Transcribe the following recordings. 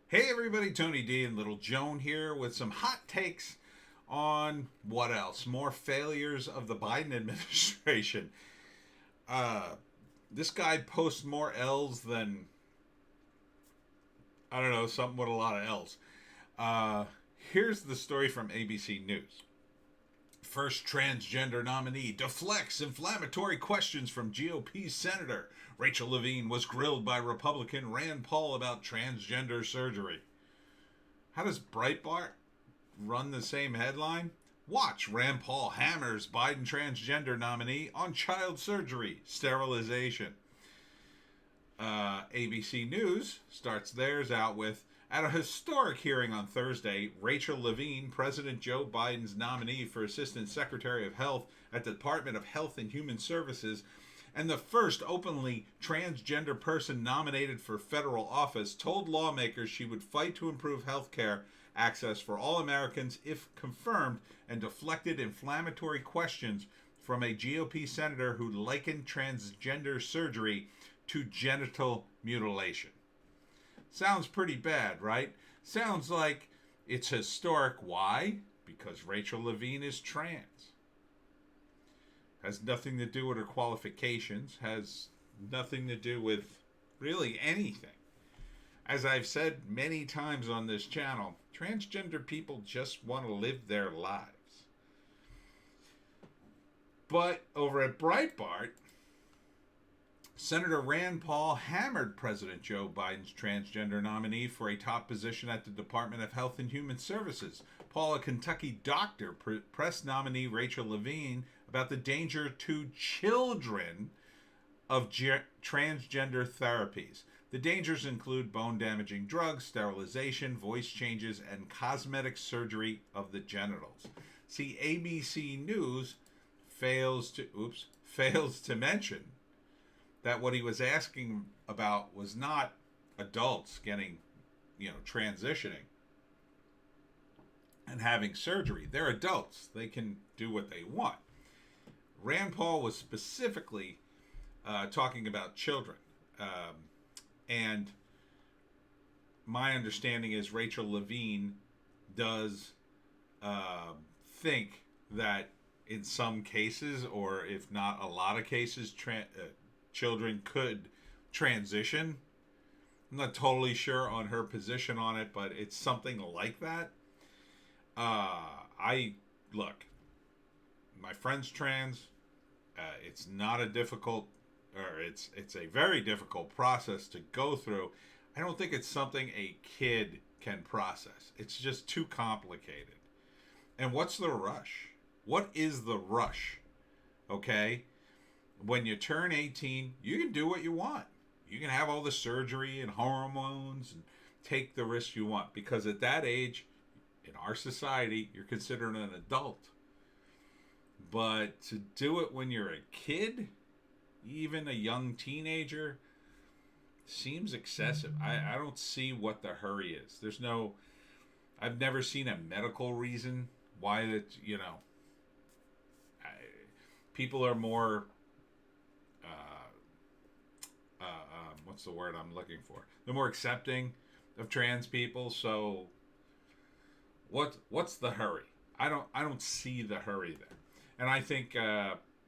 Hey everybody, Tony D and Little Joan here with some hot takes on what else? More failures of the Biden administration. Uh, this guy posts more L's than, I don't know, something with a lot of L's. Uh, Here's the story from ABC News. First transgender nominee deflects inflammatory questions from GOP Senator. Rachel Levine was grilled by Republican Rand Paul about transgender surgery. How does Breitbart run the same headline? Watch Rand Paul hammers Biden transgender nominee on child surgery, sterilization. ABC News starts theirs out with at a historic hearing on Thursday, Rachel Levine, President Joe Biden's nominee for Assistant Secretary of Health at the Department of Health and Human Services, and the first openly transgender person nominated for federal office, told lawmakers she would fight to improve health care access for all Americans if confirmed, and deflected inflammatory questions from a GOP senator who likened transgender surgery to genital mutilation. Sounds pretty bad, right? Sounds like it's historic. Why? Because Rachel Levine is trans. Has nothing to do with her qualifications, has nothing to do with really anything. As I've said many times on this channel, transgender people just want to live their lives. But over at Breitbart, Senator Rand Paul hammered President Joe Biden's transgender nominee for a top position at the Department of Health and Human Services. Paul, a Kentucky doctor, pressed nominee Rachel Levine about the danger to children of transgender therapies. The dangers include bone-damaging drugs, sterilization, voice changes, and cosmetic surgery of the genitals. See, ABC News fails to mention that what he was asking about was not adults getting, transitioning and having surgery. They're adults. They can do what they want. Rand Paul was specifically talking about children. And my understanding is Rachel Levine does think that in some cases, or if not a lot of cases, children could transition. I'm not totally sure on her position on it, but it's something like that. Look, my friend's trans. It's not a difficult, or it's a very difficult process to go through. I don't think it's something a kid can process. It's just too complicated. And what's the rush? What is the rush? Okay? When you turn 18, you can do what you want. You can have all the surgery and hormones and take the risks you want. Because at that age, in our society, you're considered an adult. But to do it when you're a kid, even a young teenager, seems excessive. I don't see what the hurry is. I've never seen a medical reason why that, people are more, what's the word I'm looking for? They're more accepting of trans people. So what's the hurry? I don't see the hurry there. And I think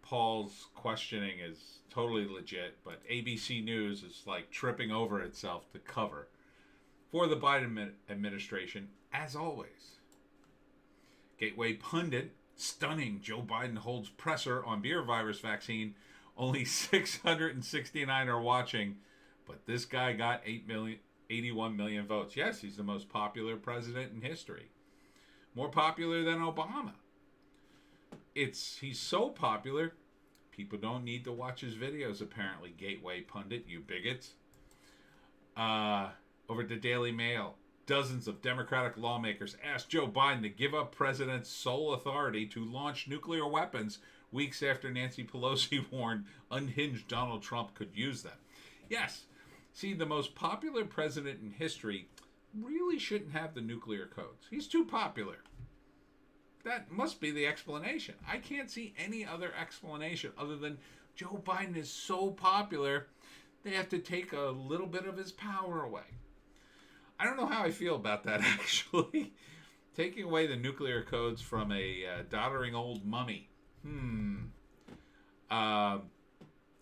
Paul's questioning is totally legit, but ABC News is like tripping over itself to cover for the Biden administration, as always. Gateway Pundit, stunning. Joe Biden holds presser on beer virus vaccine. Only 669 are watching, but this guy got 81 million votes. Yes, he's the most popular president in history. More popular than Obama. He's so popular, people don't need to watch his videos, apparently. Gateway Pundit, you bigots. Over at the Daily Mail, dozens of Democratic lawmakers asked Joe Biden to give up president's sole authority to launch nuclear weapons weeks after Nancy Pelosi warned unhinged Donald Trump could use them. Yes, see, the most popular president in history really shouldn't have the nuclear codes. He's too popular. That must be the explanation. I can't see any other explanation other than Joe Biden is so popular, they have to take a little bit of his power away. I don't know how I feel about that, actually. Taking away the nuclear codes from a doddering old mummy. Uh,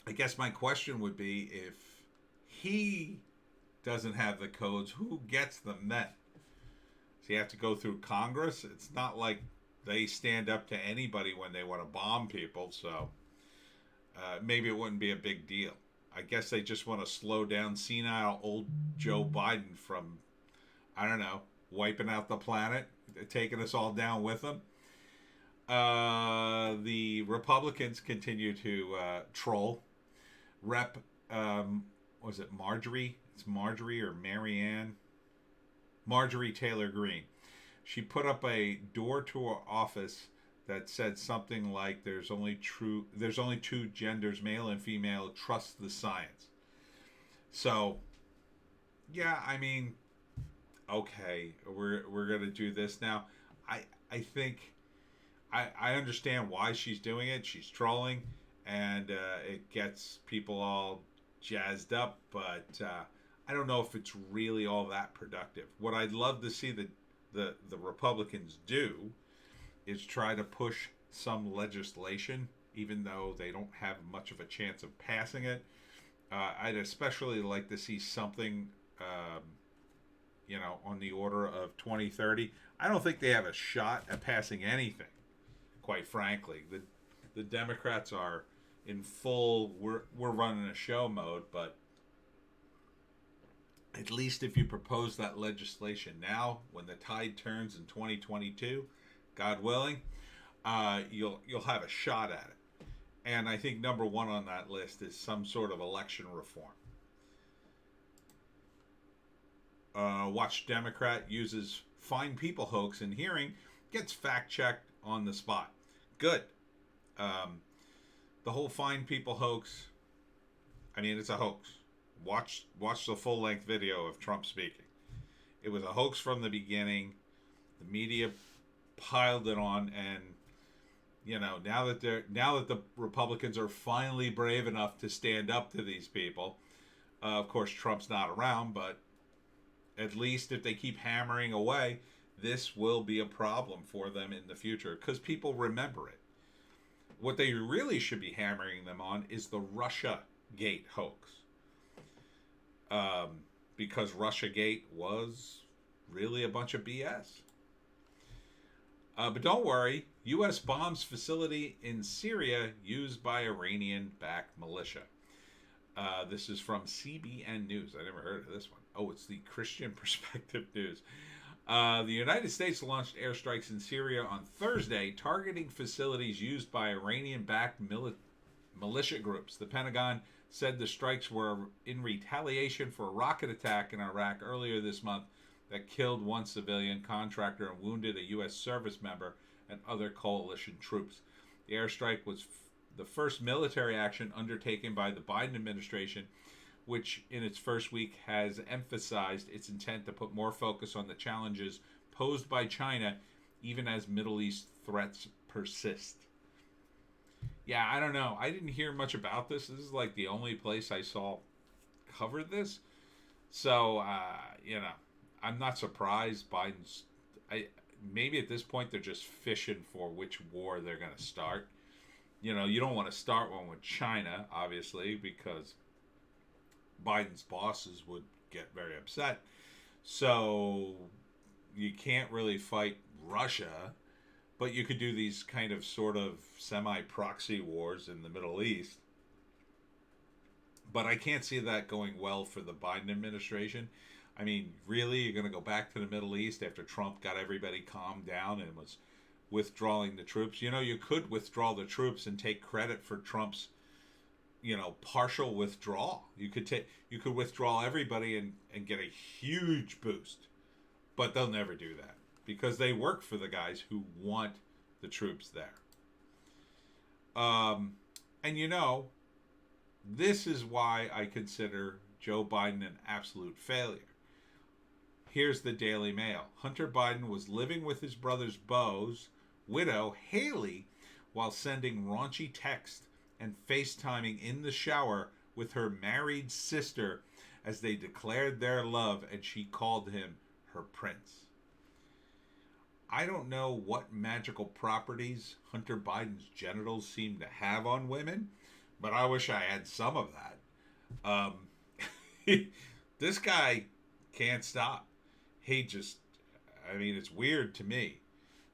I guess my question would be, if he doesn't have the codes, who gets them then? Does he have to go through Congress? It's not like they stand up to anybody when they want to bomb people, so maybe it wouldn't be a big deal. I guess they just want to slow down senile old Joe Biden from, I don't know, wiping out the planet, taking us all down with them. The Republicans continue to troll. Was it Marjorie? It's Marjorie or Marianne? Marjorie Taylor Greene. She put up a door to her office that said something like, there's only two genders, male and female, trust the science. So yeah, I mean, okay, we're gonna do this now. I think I understand why she's doing it. She's trolling, and it gets people all jazzed up, but I don't know if it's really all that productive. What I'd love to see the Republicans do is try to push some legislation, even though they don't have much of a chance of passing it. I'd especially like to see something, on the order of 2030. I don't think they have a shot at passing anything, quite frankly. The Democrats are in full, we're running a show mode, but at least if you propose that legislation now, when the tide turns in 2022, God willing, you'll have a shot at it. And I think number one on that list is some sort of election reform. Watch Democrat uses fine people hoax in hearing, gets fact checked on the spot. Good. The whole fine people hoax, I mean, it's a hoax. Watch the full length video of Trump speaking. It was a hoax from the beginning. The media piled it on, and now that the Republicans are finally brave enough to stand up to these people, of course Trump's not around, but at least if they keep hammering away, this will be a problem for them in the future, because people remember it. What they really should be hammering them on is the Russiagate hoax, because Russiagate was really a bunch of BS. But don't worry, U.S. bombs facility in Syria used by Iranian-backed militia. This is from CBN News. I never heard of this one. Oh, it's the Christian Perspective News. The United States launched airstrikes in Syria on Thursday, targeting facilities used by Iranian-backed militia groups. The Pentagon said the strikes were in retaliation for a rocket attack in Iraq earlier this month that killed one civilian contractor and wounded a U.S. service member and other coalition troops. The airstrike was the first military action undertaken by the Biden administration, which in its first week has emphasized its intent to put more focus on the challenges posed by China, even as Middle East threats persist. Yeah, I don't know. I didn't hear much about this. This is like the only place I saw covered this. So, I'm not surprised maybe at this point they're just fishing for which war they're going to start. You don't want to start one with China, obviously, because Biden's bosses would get very upset. So you can't really fight Russia, but you could do these kind of sort of semi-proxy wars in the Middle East. But I can't see that going well for the Biden administration. I mean, really, you're going to go back to the Middle East after Trump got everybody calmed down and was withdrawing the troops? You could withdraw the troops and take credit for Trump's, partial withdrawal. You could withdraw everybody and get a huge boost. But they'll never do that because they work for the guys who want the troops there. This is why I consider Joe Biden an absolute failure. Here's the Daily Mail. Hunter Biden was living with his brother's beau's widow, Haley, while sending raunchy text and FaceTiming in the shower with her married sister as they declared their love, and she called him her prince. I don't know what magical properties Hunter Biden's genitals seem to have on women, but I wish I had some of that. This guy can't stop. He just, I mean, it's weird to me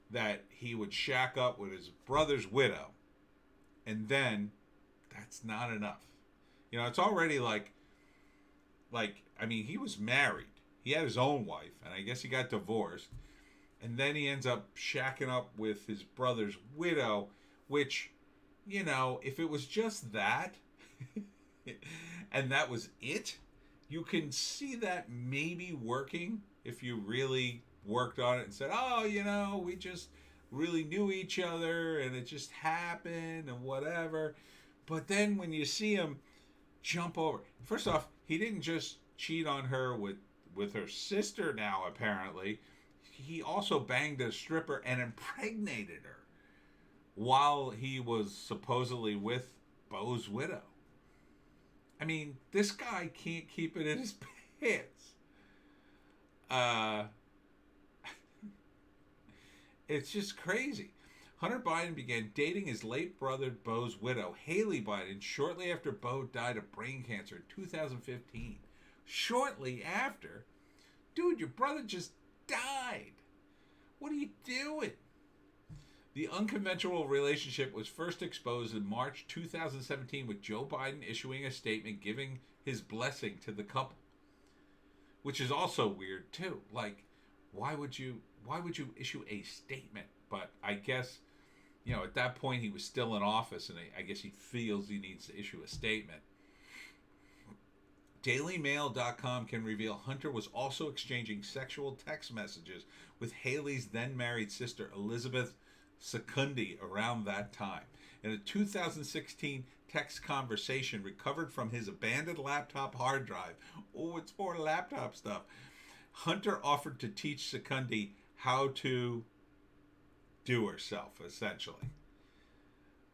that he would shack up with his brother's widow, and then that's not enough. You know, it's already like, I mean, he was married. He had his own wife, and I guess he got divorced. And then he ends up shacking up with his brother's widow, which, you know, if it was just that, and that was it, you can see that maybe working if you really worked on it and said, oh, you know, we just really knew each other and it just happened and whatever. But then when you see him jump over, first off, he didn't just cheat on her with her sister now, apparently. He also banged a stripper and impregnated her while he was supposedly with Bo's widow. I mean, this guy can't keep it in his pants. It's just crazy. Hunter Biden began dating his late brother Bo's widow, Haley Biden, shortly after Bo died of brain cancer in 2015. Shortly after? Dude, your brother just died. What are you doing? The unconventional relationship was first exposed in March 2017 with Joe Biden issuing a statement giving his blessing to the couple. Which is also weird too. Like, why would you issue a statement? But I guess, you know, at that point he was still in office, and I guess he feels he needs to issue a statement. DailyMail.com can reveal Hunter was also exchanging sexual text messages with Haley's then married sister Elizabeth Secundi around that time. In a 2016 text conversation recovered from his abandoned laptop hard drive, oh, it's more laptop stuff, Hunter offered to teach Secundi how to do herself, essentially.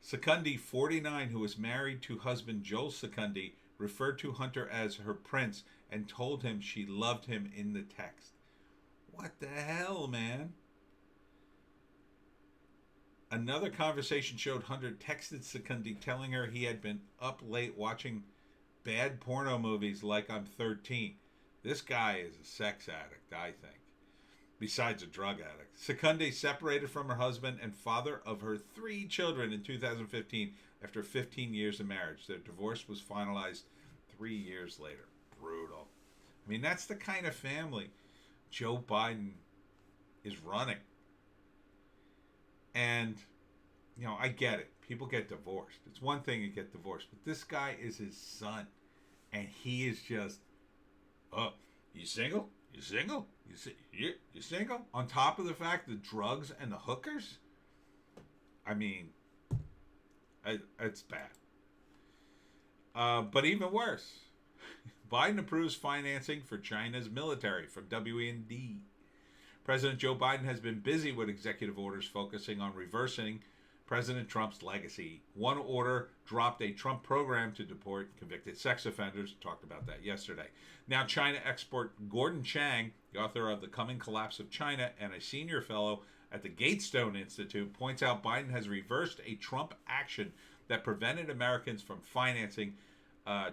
Secundi, 49, who was married to husband Joel Secundi, referred to Hunter as her prince and told him she loved him in the text. What the hell, man? Another conversation showed Hunter texted Secundi telling her he had been up late watching bad porno movies like I'm 13. This guy is a sex addict, I think. Besides a drug addict. Secundi separated from her husband and father of her 3 children in 2015 after 15 years of marriage. Their divorce was finalized 3 years later. Brutal. I mean, that's the kind of family Joe Biden is running. And, you know, I get it. People get divorced. It's one thing to get divorced. But this guy is his son. And he is just, oh, you single? You single? You single? On top of the fact the drugs and the hookers? I mean, it's bad. But even worse, Biden approves financing for China's military from WND. President Joe Biden has been busy with executive orders focusing on reversing President Trump's legacy. One order dropped a Trump program to deport convicted sex offenders. Talked about that yesterday. Now, China expert Gordon Chang, the author of The Coming Collapse of China and a senior fellow at the Gatestone Institute, points out Biden has reversed a Trump action that prevented Americans from financing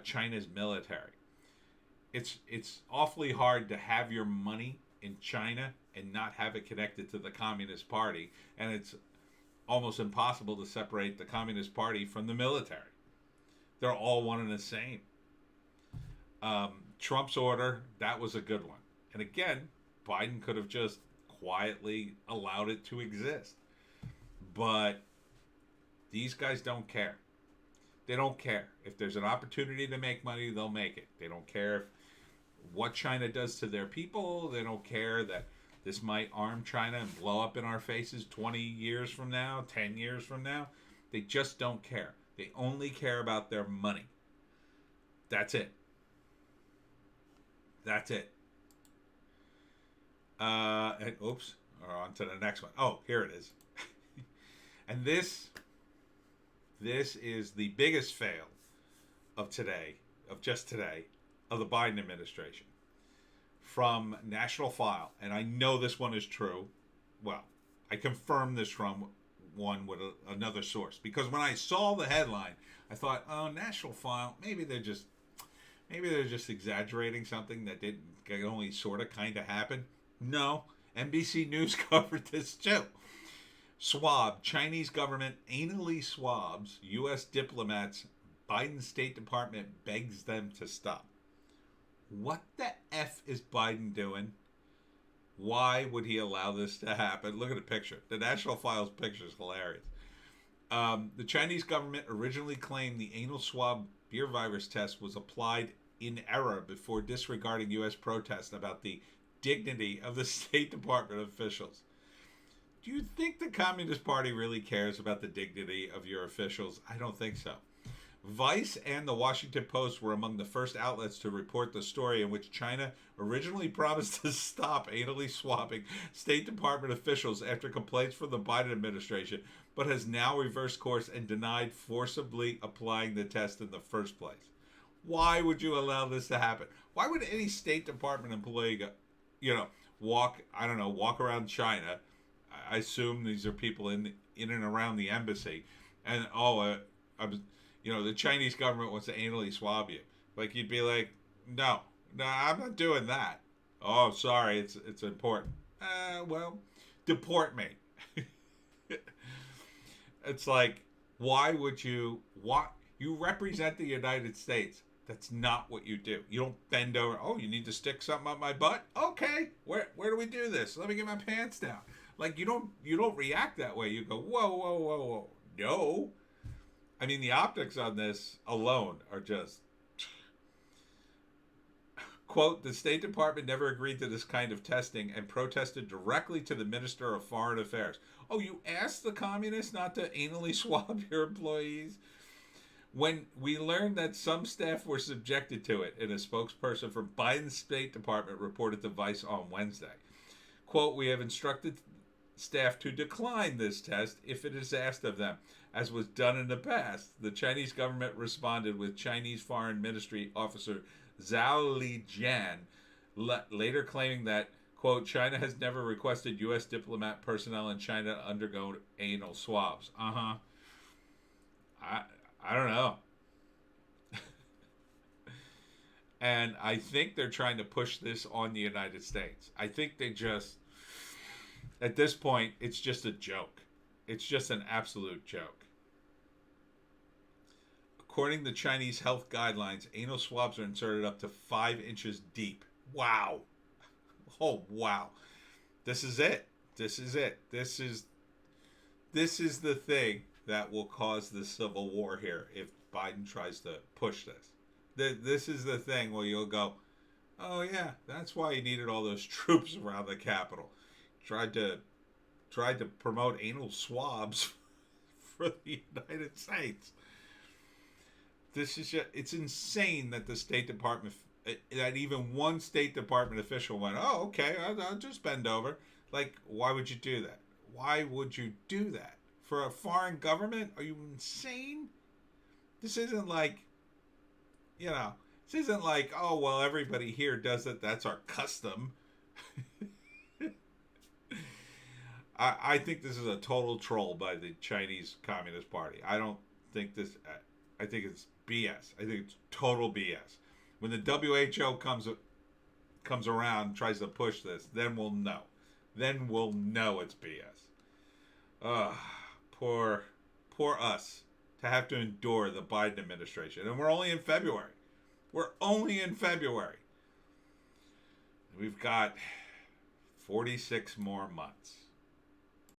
China's military. It's awfully hard to have your money in China and not have it connected to the Communist Party, and it's almost impossible to separate the Communist Party from the military. They're all one and the same. Trump's order, that was a good one. And again, Biden could have just quietly allowed it to exist. But these guys don't care. They don't care. If there's an opportunity to make money, they'll make it. They don't care what China does to their people. They don't care that this might arm China and blow up in our faces 20 years from now, 10 years from now. They just don't care. They only care about their money. That's it. That's it. And, oops. On to the next one. Oh, here it is. And this is the biggest fail of today, of just today. of the Biden administration from National File, and I know this one is true. Well, I confirmed this from one with another source, because when I saw the headline, I thought, oh, National File, maybe they're just exaggerating something that didn't only sort of kind of happen. No, NBC News covered this too. Swab, Chinese government anally swabs U.S. diplomats. Biden State Department begs them to stop. What the F is Biden doing? Why would he allow this to happen? Look at the picture. The National Files picture is hilarious. The Chinese government originally claimed the anal swab beer virus test was applied in error before disregarding U.S. protests about the dignity of the State Department officials. Do you think the Communist Party really cares about the dignity of your officials? I don't think so. Vice and the Washington Post were among the first outlets to report the story in which China originally promised to stop anally swabbing State Department officials after complaints from the Biden administration, but has now reversed course and denied forcibly applying the test in the first place. Why would you allow this to happen? Why would any State Department employee walk around China? I assume these are people in and around the embassy, and the Chinese government wants to anally swab you. Like, you'd be like, no, I'm not doing that. Oh, sorry, it's important. Well, deport me. It's like, why would you? You represent the United States. That's not what you do. You don't bend over. Oh, you need to stick something up my butt? Okay, where do we do this? Let me get my pants down. Like, you don't react that way. You go, whoa. No. I mean, the optics on this alone are just... Quote, the State Department never agreed to this kind of testing and protested directly to the Minister of Foreign Affairs. Oh, you asked the communists not to anally swab your employees? When we learned that some staff were subjected to it, and a spokesperson from Biden's State Department reported to Vice on Wednesday. Quote, we have instructed staff to decline this test if it is asked of them, as was done in the past. The Chinese government responded with Chinese Foreign Ministry officer Zhao Lijian later claiming that, quote, China has never requested U.S. diplomat personnel in China to undergo anal swabs. I don't know. And I think they're trying to push this on the United States. I think they just... At this point, it's just a joke. It's just an absolute joke. According to Chinese health guidelines, anal swabs are inserted up to 5 inches deep. Wow. Oh, wow. This is it. This is the thing that will cause the civil war here if Biden tries to push this. This is the thing where you'll go, oh, yeah, that's why he needed all those troops around the Capitol. Tried to promote anal swabs for the United States. This is it's insane that the State Department, that even one State Department official went, oh, okay, I'll just bend over. Like, why would you do that? Why would you do that? For a foreign government? Are you insane? This isn't like, this isn't like, oh, well, everybody here does it. That's our custom. I think this is a total troll by the Chinese Communist Party. I don't think this... I think it's BS. I think it's total BS. When the WHO comes around and tries to push this, then we'll know. Then we'll know it's BS. Poor us to have to endure the Biden administration. And we're only in February. We've got 46 more months.